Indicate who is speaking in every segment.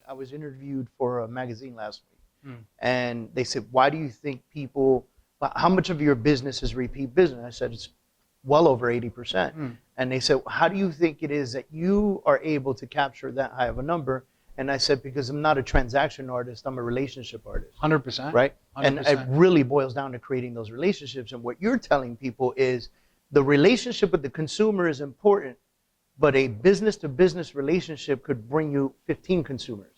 Speaker 1: I was interviewed for a magazine last week, and they said, why do you think people, how much of your business is repeat business? I said, it's well over 80%. And they said, how do you think it is that you are able to capture that high of a number? And I said, because I'm not a transaction artist, I'm a relationship artist.
Speaker 2: 100%.
Speaker 1: Right?
Speaker 2: 100%.
Speaker 1: And it really boils down to creating those relationships. And what you're telling people is the relationship with the consumer is important, but a business-to-business relationship could bring you 15 consumers.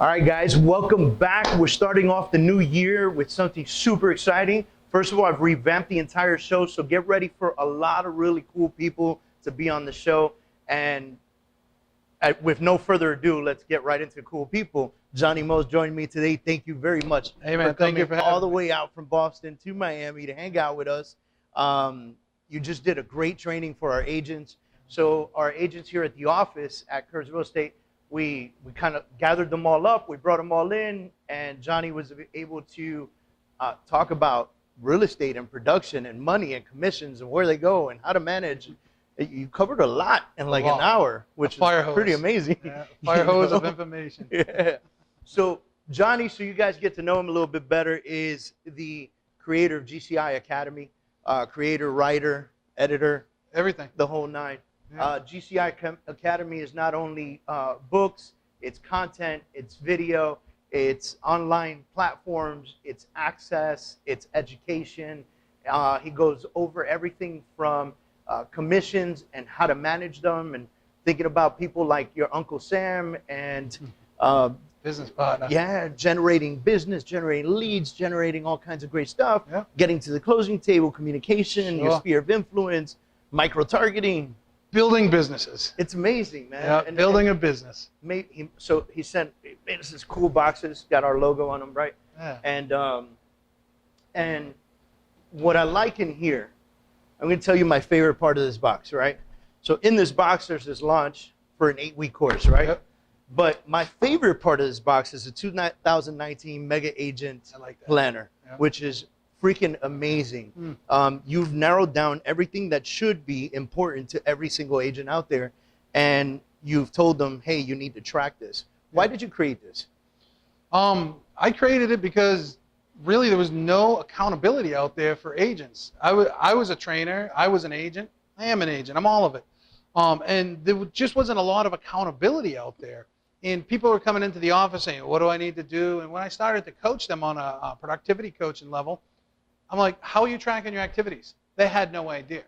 Speaker 1: All right, guys, welcome back. We're starting off the new year with something super exciting. First of all, I've revamped the entire show, so get ready for a lot of really cool people to be on the show. And with no further ado, let's get right into cool people. Johnny Mo's joined me today. Thank you very much
Speaker 2: Hey, man,
Speaker 1: for coming
Speaker 2: thank you for having
Speaker 1: all the
Speaker 2: me.
Speaker 1: way out from Boston to Miami to hang out with us. You just did a great training for our agents. So our agents here at the office at Kurz Real Estate, we kind of gathered them all up, we brought them all in, and Johnny was able to talk about real estate and production and money and commissions and where they go and how to manage. You covered a lot in like an hour, which is pretty amazing.
Speaker 2: Yeah, fire hose of information.
Speaker 1: Yeah. So Johnny, so you guys get to know him a little bit better, is the creator of GCI Academy, creator, writer, editor,
Speaker 2: Everything.
Speaker 1: the whole nine.
Speaker 2: Yeah.
Speaker 1: GCI Academy is not only books, it's content, it's video, it's online platforms, it's access, it's education. He goes over everything from commissions and how to manage them, and thinking about people like your Uncle Sam and
Speaker 2: Business partner.
Speaker 1: yeah, generating business, generating leads, generating all kinds of great stuff,
Speaker 2: Yeah.
Speaker 1: getting to the closing table, communication, your
Speaker 2: Sure.
Speaker 1: sphere of influence, micro-targeting.
Speaker 2: Building businesses.
Speaker 1: It's amazing, man.
Speaker 2: Yeah, building a business.
Speaker 1: So he made us this cool boxes, got our logo on them, right?
Speaker 2: Yeah.
Speaker 1: And what I like in here, I'm going to tell you my favorite part of this box, right? So in this box, there's this launch for an 8-week course, right?
Speaker 2: Yep.
Speaker 1: But my favorite part of this box is the 2019 Mega Agent Planner,
Speaker 2: Yep.
Speaker 1: which is freaking amazing. You've narrowed down everything that should be important to every single agent out there, and you've told them, hey, you need to track this. Why did you create this?
Speaker 2: I created it because really there was no accountability out there for agents. I was a trainer, I was an agent, I am an agent, I'm all of it. And there just wasn't a lot of accountability out there. And people were coming into the office saying, what do I need to do? And when I started to coach them on a productivity coaching level, I'm like, how are you tracking your activities? They had no idea.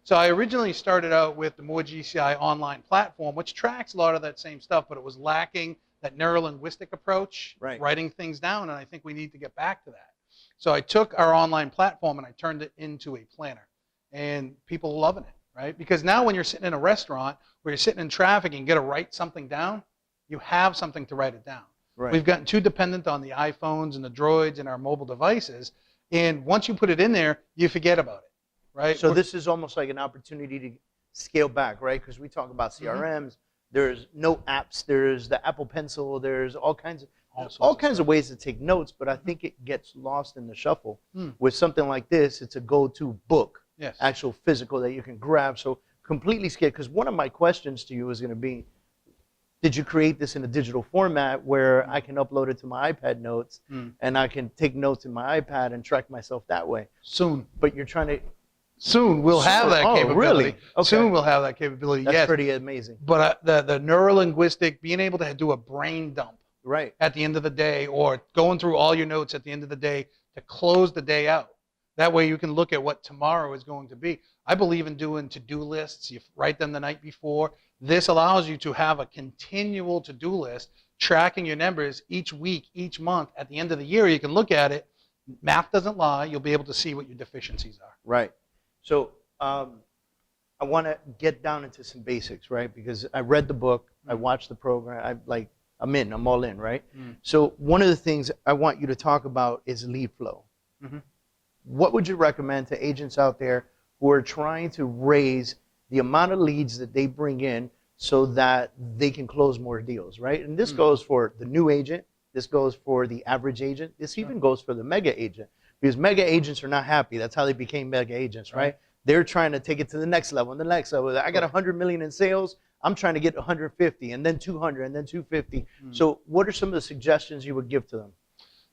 Speaker 2: So I originally started out with the More GCI online platform, which tracks a lot of that same stuff, but it was lacking that neuro-linguistic approach,
Speaker 1: Right.
Speaker 2: writing things down, and I think we need to get back to that. So I took our online platform and I turned it into a planner, and people are loving it, right? Because now when you're sitting in a restaurant where you're sitting in traffic and you got to write something down, you have something to write it down.
Speaker 1: Right.
Speaker 2: We've gotten too dependent on the iPhones and the Droids and our mobile devices, and once you put it in there, you forget about it, right?
Speaker 1: So this is almost like an opportunity to scale back, right? Because we talk about CRMs. There's no apps. There's the Apple Pencil. There's all kinds of ways to take notes, but I think it gets lost in the shuffle. With something like this, it's a go-to book,
Speaker 2: Yes.
Speaker 1: actual physical that you can grab. So completely scaled. Because one of my questions to you is going to be, did you create this in a digital format where I can upload it to my iPad notes and I can take notes in my iPad and track myself that way?
Speaker 2: Soon.
Speaker 1: But you're trying to...
Speaker 2: Soon we'll have that capability.
Speaker 1: Really? Okay.
Speaker 2: Soon we'll have that capability,
Speaker 1: That's
Speaker 2: yes.
Speaker 1: pretty amazing.
Speaker 2: But the neuro-linguistic, being able to do a brain dump
Speaker 1: Right.
Speaker 2: at the end of the day, or going through all your notes at the end of the day to close the day out. That way you can look at what tomorrow is going to be. I believe in doing to-do lists. You write them the night before. This allows you to have a continual to-do list, tracking your numbers each week, each month. At the end of the year, you can look at it. Math doesn't lie. You'll be able to see what your deficiencies are.
Speaker 1: Right. So I want to get down into some basics, right? Because I read the book, I watched the program, I'm all in, right? So one of the things I want you to talk about is lead flow. What would you recommend to agents out there who are trying to raise the amount of leads that they bring in so that they can close more deals, right? And this goes for the new agent. This goes for the average agent. This even goes for the mega agent, because mega agents are not happy. That's how they became mega agents, right? They're trying to take it to the next level and the next level. I got 100 million in sales. I'm trying to get 150 and then 200 and then 250. So what are some of the suggestions you would give to them?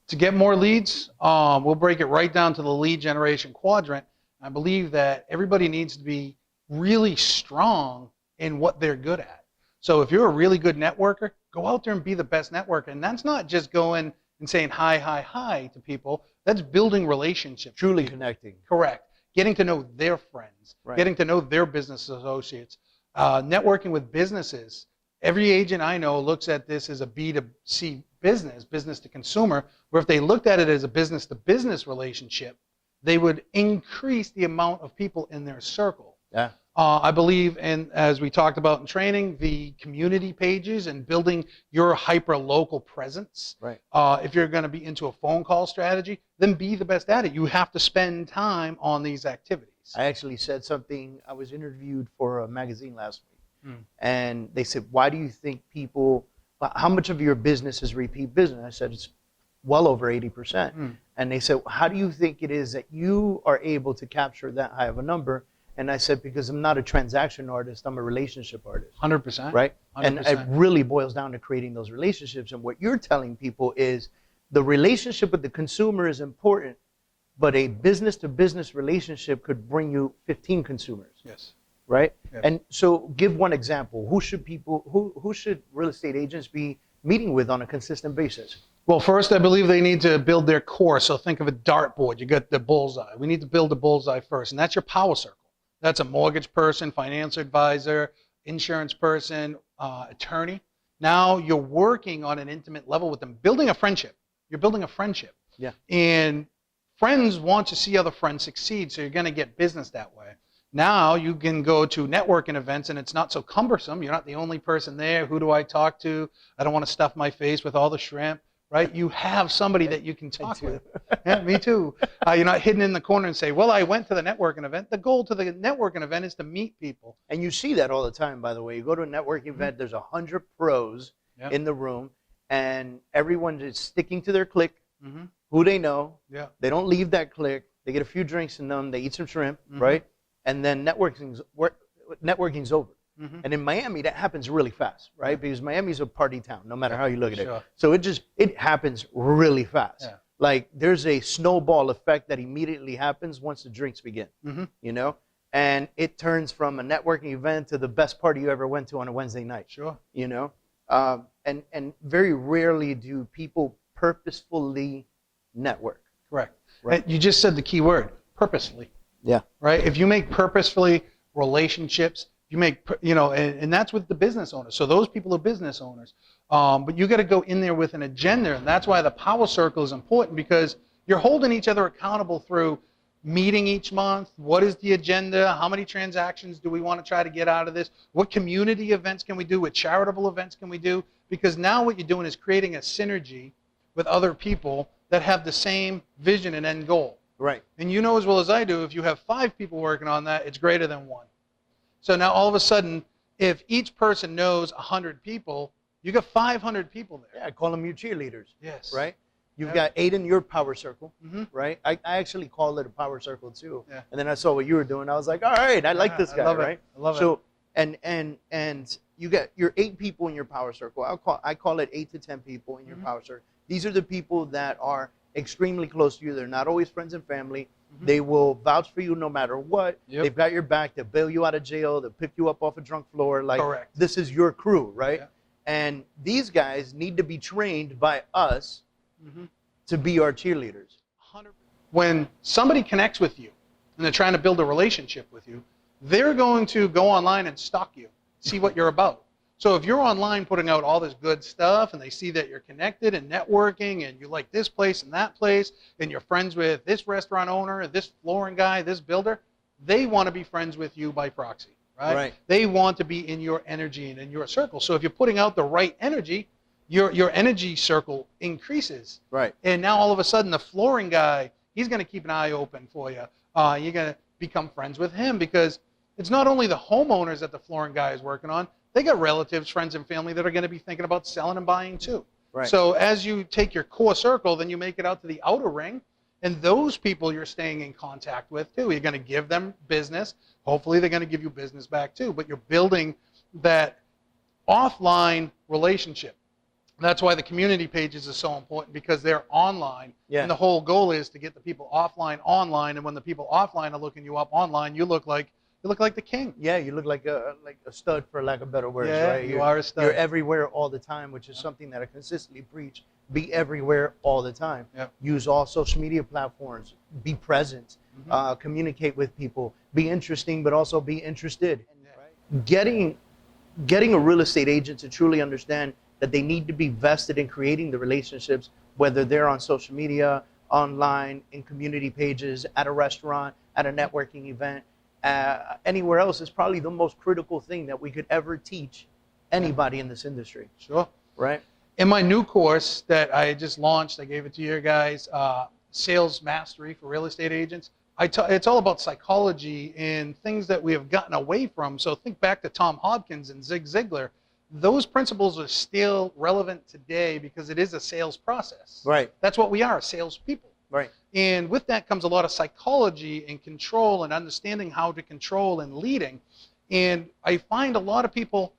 Speaker 2: To get more leads, we'll break it right down to the lead generation quadrant. I believe that everybody needs to be really strong in what they're good at. So if you're a really good networker, go out there and be the best networker. And that's not just going and saying hi, hi, hi to people. That's building relationships.
Speaker 1: Truly connecting.
Speaker 2: Correct. Getting to know their friends, getting to know their business associates, networking with businesses. Every agent I know looks at this as a B2C business, business to consumer, where if they looked at it as a business to business relationship, they would increase the amount of people in their circle.
Speaker 1: Yeah.
Speaker 2: I believe, and as we talked about in training, the community pages and building your hyper-local presence.
Speaker 1: Right.
Speaker 2: If you're going to be into a phone call strategy, then be the best at it. You have to spend time on these activities.
Speaker 1: I actually said something. I was interviewed for a magazine last week, and they said, why do you think people, how much of your business is repeat business? I said, it's well over 80%. And they said, how do you think it is that you are able to capture that high of a number? And I said, because I'm not a transaction artist, I'm a relationship artist.
Speaker 2: 100%.
Speaker 1: Right?
Speaker 2: 100%.
Speaker 1: And it really boils down to creating those relationships. And what you're telling people is the relationship with the consumer is important, but a business-to-business relationship could bring you 15 consumers.
Speaker 2: Yes.
Speaker 1: Right?
Speaker 2: Yes.
Speaker 1: And so give one example. Who should real estate agents be meeting with on a consistent basis?
Speaker 2: Well, first, I believe they need to build their core. So think of a dartboard. You got the bullseye. We need to build a bullseye first, and that's your power circle. That's a mortgage person, financial advisor, insurance person, attorney. Now you're working on an intimate level with them, building a friendship. You're building a friendship.
Speaker 1: Yeah.
Speaker 2: And friends want to see other friends succeed, so you're going to get business that way. Now you can go to networking events, and it's not so cumbersome. You're not the only person there. Who do I talk to? I don't want to stuff my face with all the shrimp. Right? You have somebody that you can talk with. Yeah, me too. You're not hidden in the corner and say, well, I went to the networking event. The goal to the networking event is to meet people.
Speaker 1: And you see that all the time, by the way. You go to a networking event, there's 100 pros in the room, and everyone is sticking to their clique, who they know.
Speaker 2: Yeah.
Speaker 1: They don't leave that clique. They get a few drinks in them. They eat some shrimp, right? And then networking's over. And in Miami, that happens really fast, right? Because Miami's a party town, no matter how you look at it. So it happens really fast.
Speaker 2: Yeah.
Speaker 1: Like there's a snowball effect that immediately happens once the drinks begin, you know? And it turns from a networking event to the best party you ever went to on a Wednesday night.
Speaker 2: Sure.
Speaker 1: You know? And very rarely do people purposefully network.
Speaker 2: Correct.
Speaker 1: Right.
Speaker 2: And you just said the key word, purposefully.
Speaker 1: Yeah.
Speaker 2: Right? If you make purposefully relationships, you make, you know, and that's with the business owners. So those people are business owners. But you got to go in there with an agenda, and that's why the power circle is important, because you're holding each other accountable through meeting each month. What is the agenda? How many transactions do we want to try to get out of this? What community events can we do? What charitable events can we do? Because now what you're doing is creating a synergy with other people that have the same vision and end goal.
Speaker 1: Right.
Speaker 2: And you know as well as I do, if you have 5 people working on that, it's greater than 1. So now all of a sudden, if each person knows 100 people, you got 500 people there.
Speaker 1: Yeah, I call them your cheerleaders.
Speaker 2: Yes.
Speaker 1: Right? You've got 8 in your power circle, right? I actually call it a power circle too.
Speaker 2: Yeah.
Speaker 1: And then I saw what you were doing. I was like, all right, I like this guy,
Speaker 2: I love
Speaker 1: right?
Speaker 2: I love
Speaker 1: so, and you got your 8 people in your power circle. I call it 8 to 10 people in your power circle. These are the people that are extremely close to you. They're not always friends and family. They will vouch for you no matter what. They've got your back. They'll bail you out of jail. They'll pick you up off a drunk floor. Like,
Speaker 2: correct.
Speaker 1: This is your crew, right?
Speaker 2: Yeah.
Speaker 1: And these guys need to be trained by us to be our cheerleaders.
Speaker 2: When somebody connects with you and they're trying to build a relationship with you, they're going to go online and stalk you, see what you're about. So if you're online putting out all this good stuff and they see that you're connected and networking and you like this place and that place and you're friends with this restaurant owner, this flooring guy, this builder, they want to be friends with you by proxy, right? They want to be in your energy and in your circle. So if you're putting out the right energy, your energy circle increases.
Speaker 1: Right.
Speaker 2: And now all of a sudden the flooring guy, he's going to keep an eye open for you. You're going to become friends with him because it's not only the homeowners that the flooring guy is working on, they got relatives, friends, and family that are going to be thinking about selling and buying too.
Speaker 1: Right.
Speaker 2: So as you take your core circle, then you make it out to the outer ring, and those people you're staying in contact with too. You're going to give them business. Hopefully they're going to give you business back too, but you're building that offline relationship. That's why the community pages are so important, because they're online.
Speaker 1: Yeah.
Speaker 2: And the whole goal is to get the people offline online, and when the people offline are looking you up online, you look like the king.
Speaker 1: Yeah, you look like a stud, for lack of better words,
Speaker 2: Yeah,
Speaker 1: right?
Speaker 2: you are a stud.
Speaker 1: You're everywhere all the time, which is something that I consistently preach. Be everywhere all the time.
Speaker 2: Yep.
Speaker 1: Use all social media platforms. Be present. Communicate with people. Be interesting, but also be interested. Right? Getting a real estate agent to truly understand that they need to be vested in creating the relationships, whether they're on social media, online, in community pages, at a restaurant, at a networking event, anywhere else, is probably the most critical thing that we could ever teach anybody in this industry.
Speaker 2: Sure.
Speaker 1: Right?
Speaker 2: In my new course that I just launched, I gave it to you guys, Sales Mastery for Real Estate Agents. It's all about psychology and things that we have gotten away from. So think back to Tom Hopkins and Zig Ziglar. Those principles are still relevant today because it is a sales process.
Speaker 1: Right.
Speaker 2: That's what we are, salespeople.
Speaker 1: Right.
Speaker 2: And with that comes a lot of psychology and control and understanding how to control and leading. And I find a lot of people,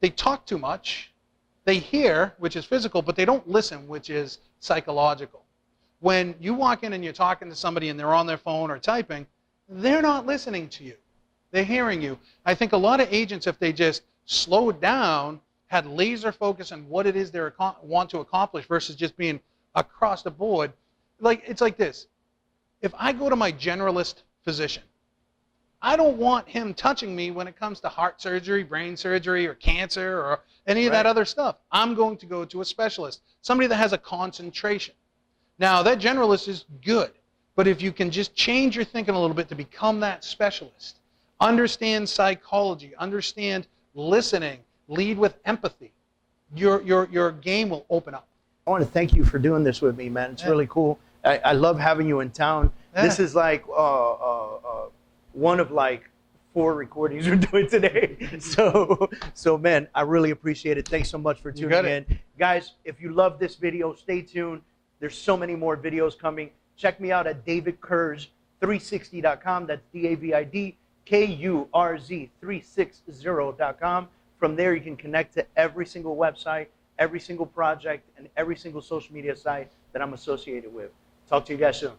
Speaker 2: they talk too much. They hear, which is physical, but they don't listen, which is psychological. When you walk in and you're talking to somebody and they're on their phone or typing, they're not listening to you. They're hearing you. I think a lot of agents, if they just slowed down, had laser focus on what it is they want to accomplish versus just being across the board. It's like this. If I go to my generalist physician, I don't want him touching me when it comes to heart surgery, brain surgery, or cancer, or any of that other stuff. I'm going to go to a specialist, somebody that has a concentration. Now, that generalist is good, but if you can just change your thinking a little bit to become that specialist, understand psychology, understand listening, lead with empathy, your game will open up.
Speaker 1: I want to thank you for doing this with me, man. It's really cool. I love having you in town. This is like one of like 4 recordings we're doing today. So man, I really appreciate it. Thanks so much for tuning in. Guys, if you love this video, stay tuned. There's so many more videos coming. Check me out at davidkurz360.com. That's DavidKurz360.com. From there, you can connect to every single website, every single project, and every single social media site that I'm associated with. Talk to you guys soon.